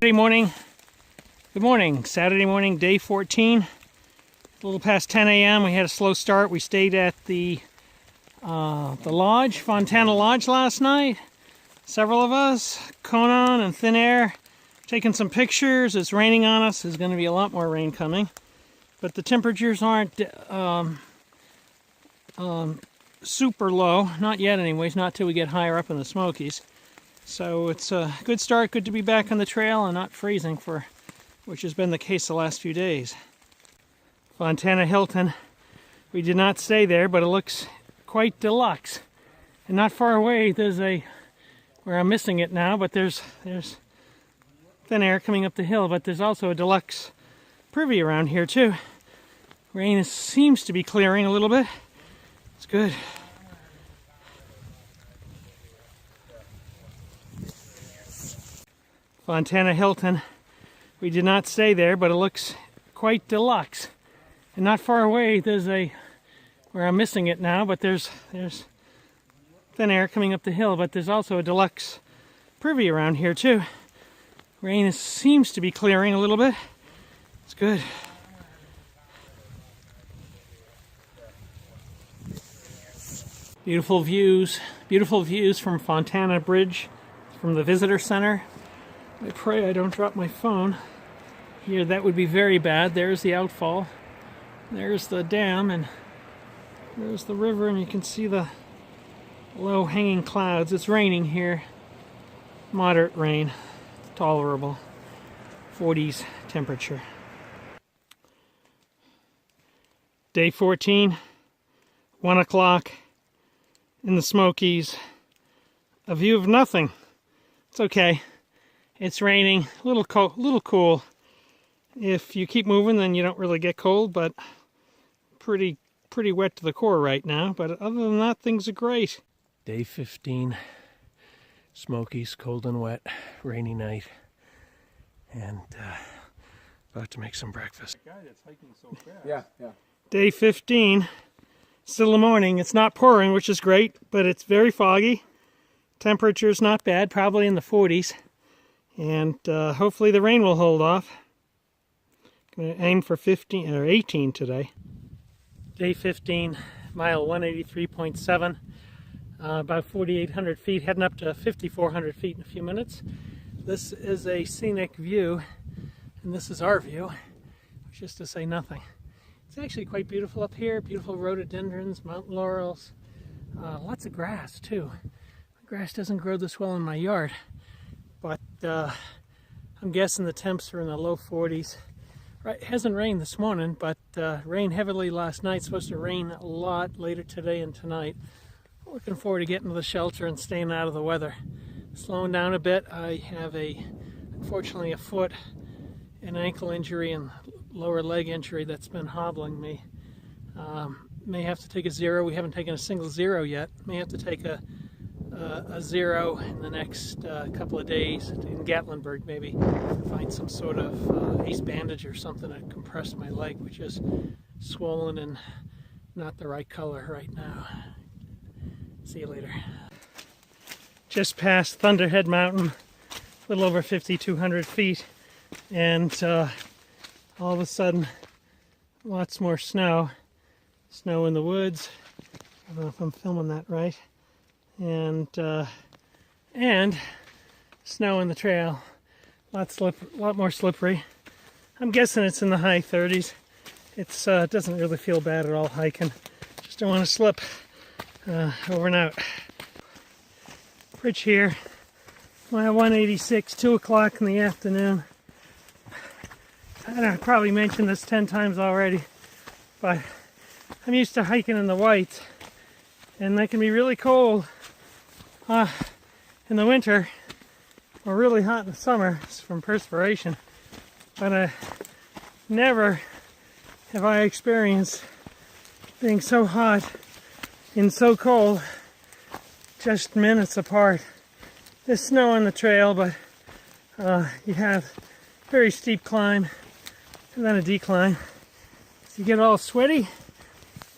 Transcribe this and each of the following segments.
Saturday morning. Good morning. Saturday morning, day 14. A little past 10 a.m. We had a slow start. We stayed at the lodge, Fontana Lodge last night. Several of us, Conan and Thin Air, taking some pictures. It's raining on us. There's going to be a lot more rain coming. But the temperatures aren't super low. Not yet anyways, not till we get higher up in the Smokies. So it's a good start. Good to be back on the trail and not freezing, which has been the case the last few days. Fontana Hilton. We did not stay there, but it looks quite deluxe. And not far away, there's where I'm missing it now, but there's Thin Air coming up the hill, but there's also a deluxe privy around here too. Rain seems to be clearing a little bit. It's good. Fontana Hilton. We did not stay there, but it looks quite deluxe. And not far away, there's where I'm missing it now, but there's Thin Air coming up the hill, but there's also a deluxe privy around here too. Rain seems to be clearing a little bit. It's good. Beautiful views from Fontana Bridge, from the visitor center. I pray I don't drop my phone. Here, that would be very bad. There's the outfall. There's the dam, and there's the river, and you can see the low hanging clouds. It's raining here. Moderate rain. Tolerable. 40s temperature. Day 14. 1 o'clock in the Smokies. A view of nothing. It's okay. It's raining, a little cool. If you keep moving, then you don't really get cold, but pretty wet to the core right now. But other than that, things are great. Day 15, Smokies, cold and wet, rainy night, and about to make some breakfast. The guy that's hiking so fast. Yeah. Day 15, still the morning. It's not pouring, which is great, but it's very foggy. Temperature's not bad, probably in the 40s. And hopefully the rain will hold off. Going to aim for 15 or 18 today. Day 15, mile 183.7, about 4,800 feet, heading up to 5,400 feet in a few minutes. This is a scenic view, and this is our view, which is to say nothing. It's actually quite beautiful up here. Beautiful rhododendrons, mountain laurels, lots of grass too. The grass doesn't grow this well in my yard. But I'm guessing the temps are in the low 40s. Right, it hasn't rained this morning, but rained heavily last night. Supposed to rain a lot later today and tonight. Looking forward to getting to the shelter and staying out of the weather. Slowing down a bit. I have unfortunately a foot and ankle injury and lower leg injury that's been hobbling me. May have to take a zero. We haven't taken a single zero yet. May have to take a zero in the next couple of days in Gatlinberg, maybe find some sort of ace bandage or something to compress my leg, which is swollen and not the right color right now. See you later. Just past Thunderhead Mountain, a little over 5,200 feet, and all of a sudden lots more snow in the woods. I don't know if I'm filming that right. And snow in the trail, a lot more slippery. I'm guessing it's in the high 30s. It doesn't really feel bad at all hiking. Just don't want to slip over and out. Bridge here, mile 186, 2 o'clock in the afternoon. I probably mentioned this 10 times already, but I'm used to hiking in the whites, and they can be really cold in the winter, or really hot in the summer from perspiration. But never have I experienced being so hot and so cold just minutes apart. There's snow on the trail, but you have very steep climb and then a decline. So you get all sweaty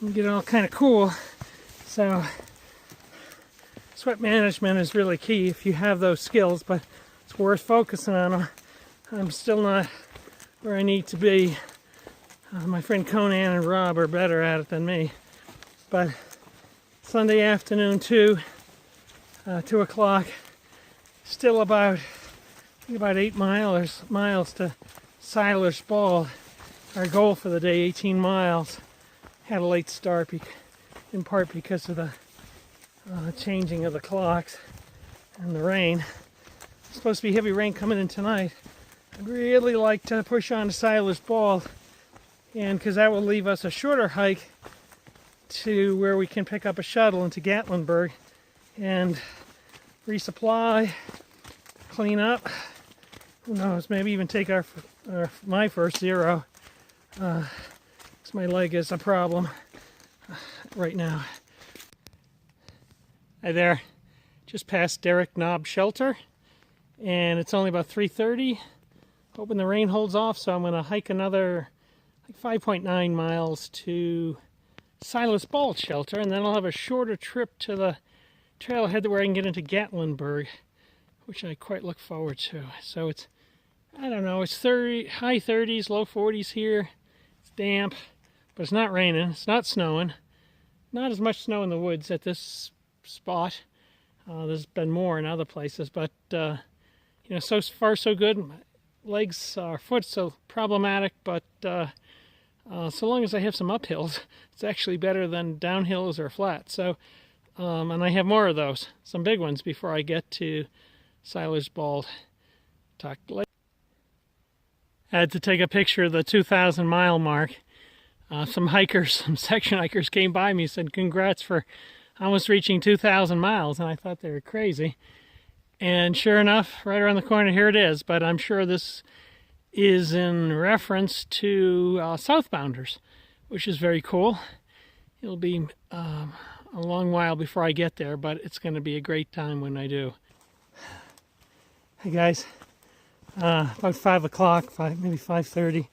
and get all kind of cool. So sweat management is really key if you have those skills, but it's worth focusing on them I'm still not where I need to be. My friend Conan and Rob are better at it than me. But Sunday afternoon, 2 o'clock, still about 8 miles to Siler's Bald. Our goal for the day, 18 miles. Had a late start in part because of the changing of the clocks and the rain. It's supposed to be heavy rain coming in tonight. I'd really like to push on to Siler's Bald, and because that will leave us a shorter hike to where we can pick up a shuttle into Gatlinberg and resupply, clean up, who knows, maybe even take my first zero, because my leg is a problem right now. Hi there, just past Derrick Knob Shelter, and it's only about 3:30. Hoping the rain holds off, so I'm going to hike another 5.9 miles to Siler's Bald Shelter, and then I'll have a shorter trip to the trailhead where I can get into Gatlinberg, which I quite look forward to. So it's, I don't know, it's high 30s, low 40s here. It's damp, but it's not raining, it's not snowing. Not as much snow in the woods at this spot. There's been more in other places, but you know, so far so good. Legs, foot so problematic, but so long as I have some uphills, it's actually better than downhills or flat. So, and I have more of those, some big ones, before I get to Siler's Bald. Talk later. I had to take a picture of the 2,000 mile mark. Some section hikers came by me and said, "Congrats for almost reaching 2,000 miles," and I thought they were crazy. And sure enough, right around the corner, here it is. But I'm sure this is in reference to southbounders, which is very cool. It'll be a long while before I get there, but it's going to be a great time when I do. Hey guys, about 5 o'clock, maybe 5:30,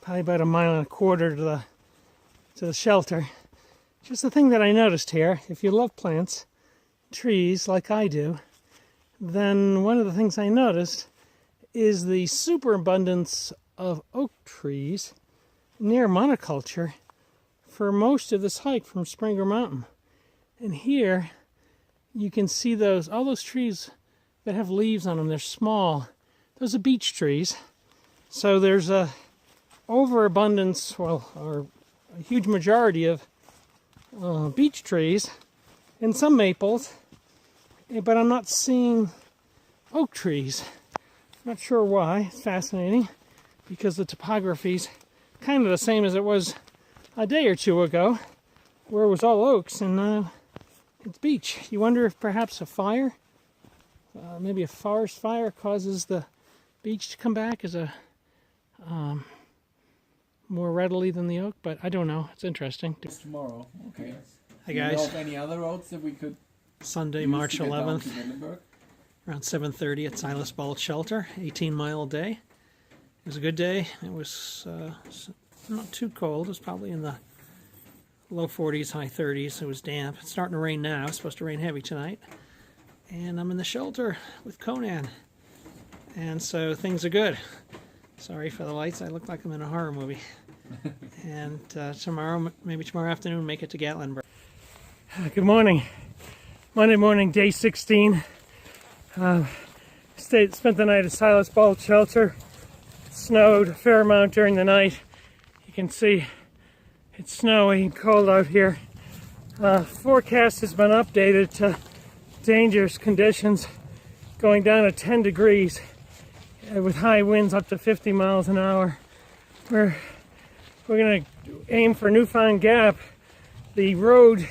probably about 1.25 miles to the shelter. Just the thing that I noticed here, if you love plants, trees like I do, then one of the things I noticed is the superabundance of oak trees near monoculture for most of this hike from Springer Mountain. And here you can see all those trees that have leaves on them. They're small. Those are beech trees. So there's a overabundance, or a huge majority of beech trees and some maples. But I'm not seeing oak trees. Not sure why. It's fascinating because the topography's kind of the same as it was a day or two ago, where it was all oaks and now it's beech. You wonder if perhaps a fire, maybe a forest fire, causes the beech to come back as a more readily than the oak, but I don't know. It's interesting. It's tomorrow. Okay. Hi guys. Do you know of any other roads that we could? Sunday, March 11th, around 7:30 at Siler's Bald Shelter, 18-mile day. It was a good day. It was not too cold. It was probably in the low 40s, high 30s. It was damp. It's starting to rain now. It's supposed to rain heavy tonight. And I'm in the shelter with Conan. And so things are good. Sorry for the lights. I look like I'm in a horror movie. And maybe tomorrow afternoon, make it to Gatlinberg. Good morning. Monday morning, day 16. Spent the night at Siler's Bald Shelter. It snowed a fair amount during the night. You can see it's snowy and cold out here. Forecast has been updated to dangerous conditions, going down to 10 degrees with high winds up to 50 miles an hour. We're going to aim for Newfound Gap. The road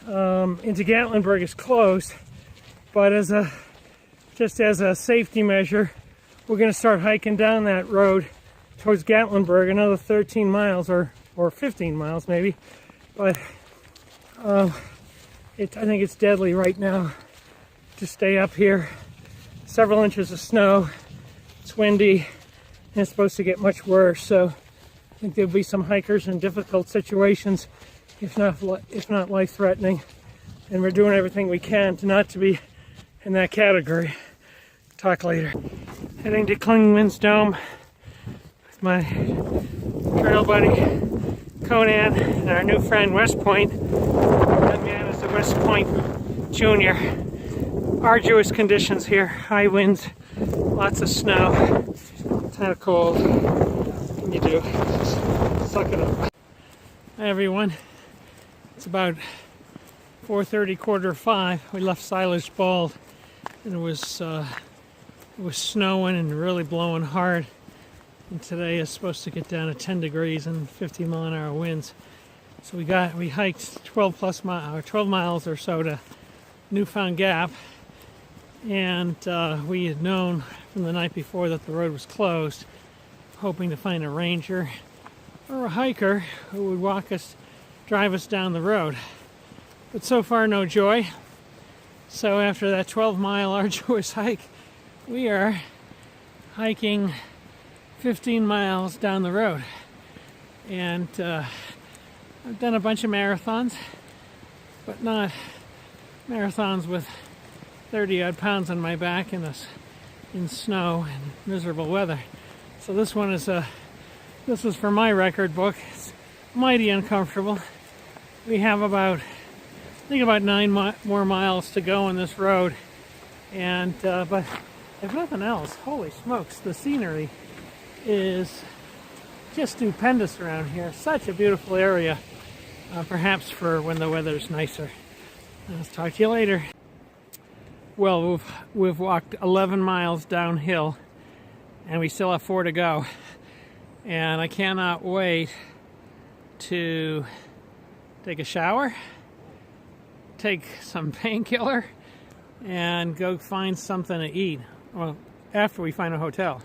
into Gatlinberg is closed, but just as a safety measure, we're going to start hiking down that road towards Gatlinberg, another 13 miles or 15 miles maybe. But I think it's deadly right now to stay up here. Several inches of snow. It's windy, and it's supposed to get much worse. So I think there'll be some hikers in difficult situations, if not life-threatening. And we're doing everything we can to not to be in that category. Talk later. Heading to Clingman's Dome with my trail buddy Conan and our new friend West Point. That man is a West Point junior. Arduous conditions here, high winds, lots of snow. It's kind of cold. What can you do? Just suck it up. Hi everyone. It's about 4:30, quarter of 5. We left Silage Bald, and it was snowing and really blowing hard. And today is supposed to get down to 10 degrees and 50-mile-an-hour winds. So we hiked 12 miles or so to Newfound Gap, and we had known from the night before that the road was closed, hoping to find a ranger or a hiker who would drive us down the road. But so far, no joy. So after that 12-mile arduous hike, we are hiking 15 miles down the road. And I've done a bunch of marathons, but not marathons with 30-odd pounds on my back in snow and miserable weather. So this one is this was for my record book. It's mighty uncomfortable. We have about 9 more miles to go on this road, and but if nothing else, holy smokes, the scenery is just stupendous around here. Such a beautiful area, perhaps for when the weather's nicer. I'll talk to you later. Well, we've walked 11 miles downhill, and we still have 4 to go, and I cannot wait to take a shower, take some painkiller, and go find something to eat. Well, after we find a hotel.